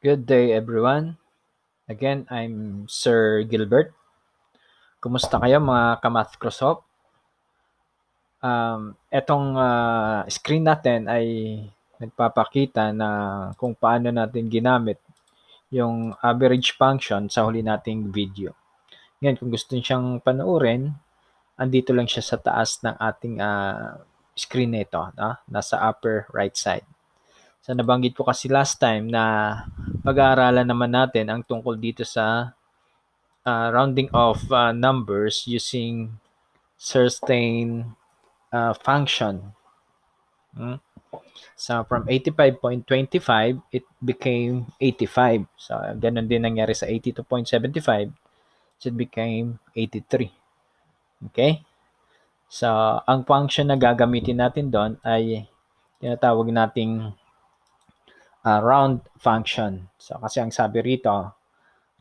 Good day, everyone. Again, I'm Sir Gilbert. Kumusta kayo mga ka-Mathcrosoft? Etong screen natin ay nagpapakita na kung paano natin ginamit yung average function sa huli nating video. Ngayon, kung gusto niyo siyang panoorin, andito lang siya sa taas ng ating screen nito, no? Nasa upper right side. So nabanggit ko kasi last time na pag-aaralan naman natin ang tungkol dito sa rounding of numbers using certain function. Mm. So from 85.25, it became 85. So ganun din nangyari sa 82.75. So it became 83. Okay? So ang function na gagamitin natin doon ay tinatawag nating round function. So kasi ang sabi rito,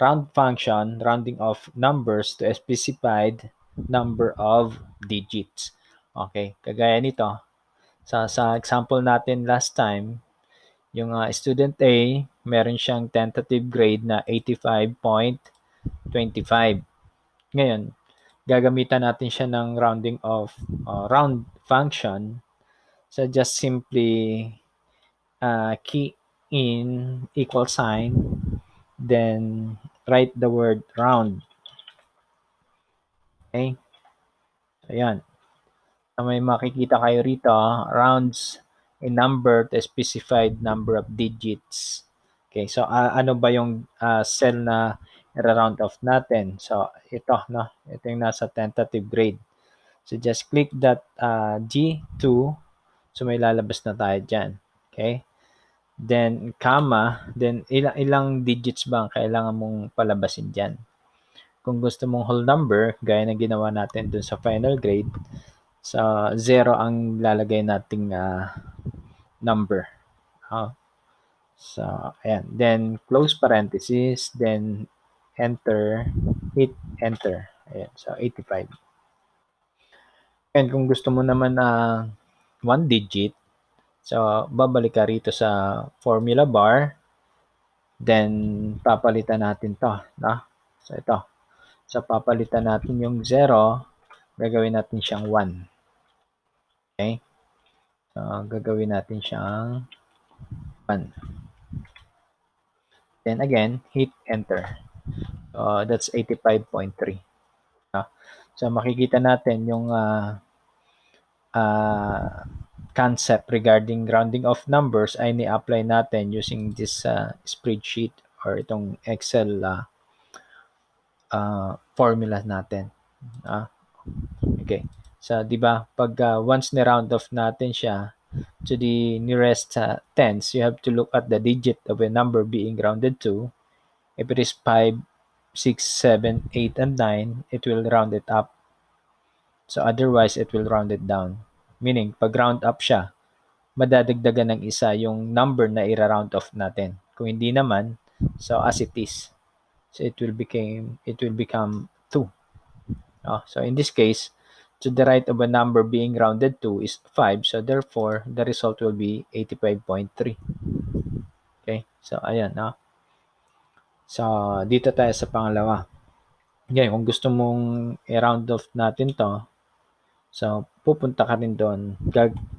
round function, rounding of numbers to a specified number of digits. Okay, kagaya nito. Sa example natin last time, yung student A, meron siyang tentative grade na 85.25. Ngayon, gagamitan natin siya ng rounding of round function. So just simply key in equal sign, then write the word round. Okay? Ayan. So may makikita kayo rito, rounds a number to a specified number of digits. Okay, so ano ba yung cell na i-round off natin? So ito, no? Ito yung nasa tentative grade. So just click that G2. So may lalabas na tayo dyan. Okay? Then comma, then ilang digits ba ang kailangan mong palabasin dyan? Kung gusto mong whole number, gaya ng ginawa natin dun sa final grade, sa zero ang lalagay nating number. So, ayan. Then, close parenthesis, then enter, hit enter. Ayan. So, 85. And kung gusto mo naman na one digit, so, babalik ka rito sa formula bar, then papalitan natin to. No? So, ito. So, papalitan natin yung 0, gagawin natin siyang 1. Okay? So, gagawin natin siyang 1. Then again, hit enter. That's 85.3. So makikita natin yung concept regarding rounding of numbers ay ni-apply natin using this spreadsheet or itong Excel formula natin. Okay. So, di ba, pag once ni-round off natin siya to the nearest tens, you have to look at the digit of a number being rounded to. If it is 5, 6, 7, 8, and 9, it will round it up. So otherwise, it will round it down. Meaning, pag round up siya, madadagdagan ng isa yung number na i-round off natin. Kung hindi naman, so as it is. So it will become 2. So in this case, to the right of a number being rounded to is 5. So therefore, the result will be 85.3. Okay? So ayan. So dito tayo sa pangalawa. Ngayon, kung gusto mong i-round off natin to, so pupunta ka rin doon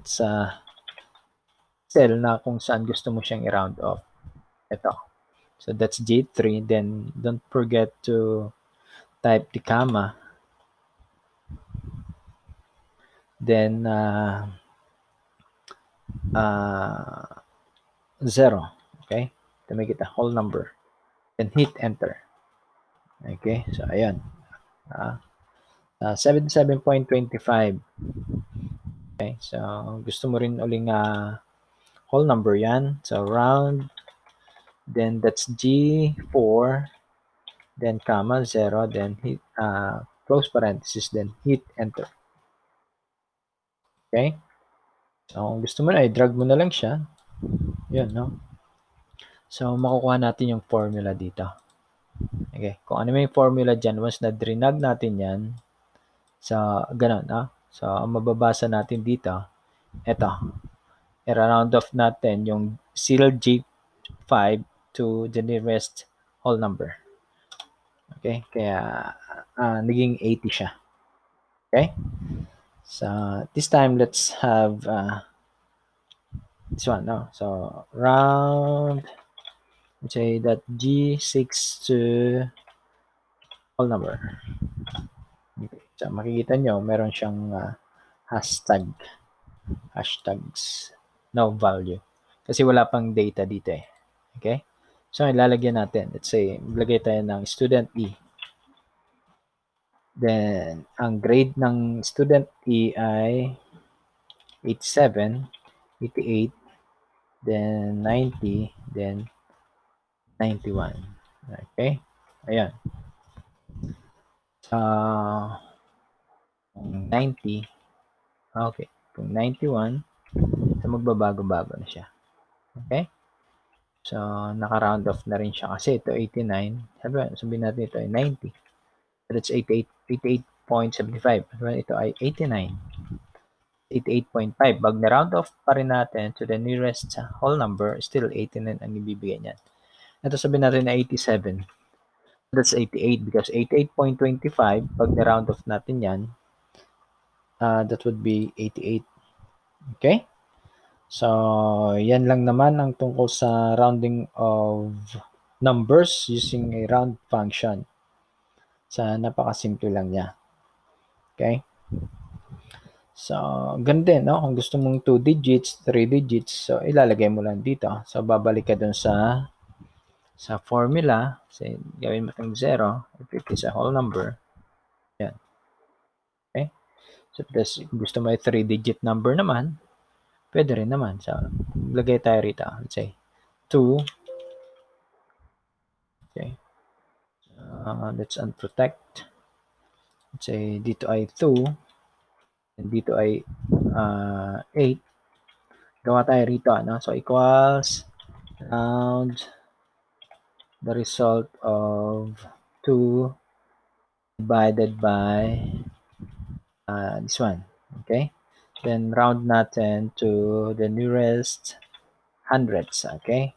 sa cell na kung saan gusto mo siyang i-round off. Ito. So that's J3. Then don't forget to type the comma. Then 0. Okay? To make it a whole number. Then hit enter. Okay? So ayan. 77.25. Okay? So gusto mo rin uling whole number yan. So round. Then that's G4. Then comma 0. Then hit close parenthesis. Then hit enter. Okay? So kung gusto mo na, i-drag mo na lang siya. Yun, no? So makukuha natin yung formula dito. Okay, kung ano may formula dyan, once na drinag natin yan, so ganun, so ang mababasa natin dito, eto, i-round off natin yung 0G5 to the nearest whole number. Okay? Kaya naging 80 siya. Okay? So this time let's have this one, no? So round, let's say that G6 to whole number. Okay. So makikita nyo, meron siyang hashtags, no value. Kasi wala pang data dito eh. Okay? So ilalagyan natin, let's say, maglagay tayo ng student E. Then, ang grade ng student E ay 87, 88, then 90, then 91. Okay? Ayan. So, 90, okay. Kung 91, so magbabago-bago na siya. Okay? So, naka-round off na rin siya kasi ito 89. Sabihin natin ito ay 90. So, that's 88.75. Ito ay 89. 88.5. Pag na-round off pa rin natin to the nearest whole number, still 89 ang ibibigay niyan. Ito sabihin natin na 87. That's 88 because 88.25, pag na-round off natin yan, that would be 88. Okay? So, yan lang naman ang tungkol sa rounding of numbers using a round function. Sa napakasimple lang niya. Okay? So, ganun din, no? Kung gusto mong 2 digits, 3 digits, so ilalagay mo lang dito. So, babalik ka dun sa formula. So, gawin mo itong 0. If it is a whole number. Yan. Okay? So, kung gusto mo ay 3-digit number naman, pwede rin naman. So, lagay tayo rito. Let's say, 2. Okay. Let's unprotect. Let's say, dito ay 2. And dito ay 8. Gawa tayo rito, no? So, equals round the result of 2 divided by this one. Okay? Then, round natin to the nearest hundreds. Okay?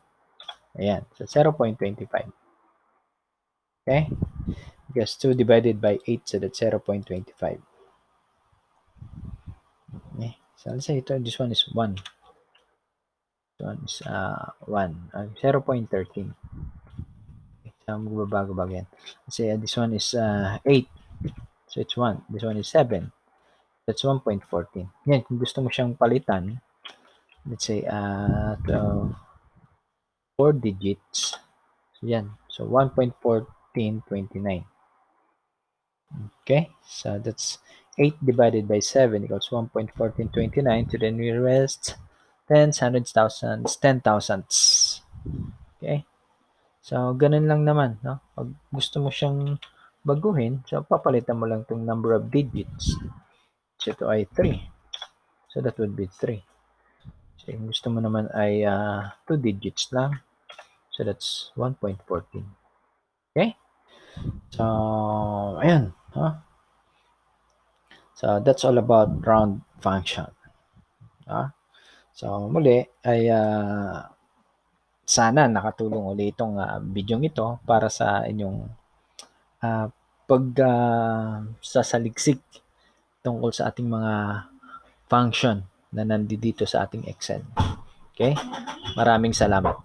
Ayan. So, 0.25. Okay? Because 2 divided by 8, so that's 0.25. Okay? So, let's say this one is 1. This one is 1. 0.13. Okay, so, magbabago-bago yan. Let's say this one is 8. So, it's 1. This one is 7. That's 1.14. Yan, kung gusto mo siyang palitan, let's say 4 digits. So, yan. So, 1.1429. Okay, so that's 8 divided by 7 equals 1.1429 to the nearest tens, hundreds, thousands, 10,000s. Okay, so ganun lang naman, no? Pag gusto mo siyang baguhin, so papalitan mo lang itong number of digits. So ito ay 3. So that would be 3. So yung gusto mo naman ay 2 digits lang. So that's 1.14. Okay, so ayan, huh? So that's all about round function. So muli ay sana nakatulong ulit itong video ito para sa inyong sasaliksik tungkol sa ating mga function na nandito sa ating Excel. Okay? Maraming salamat.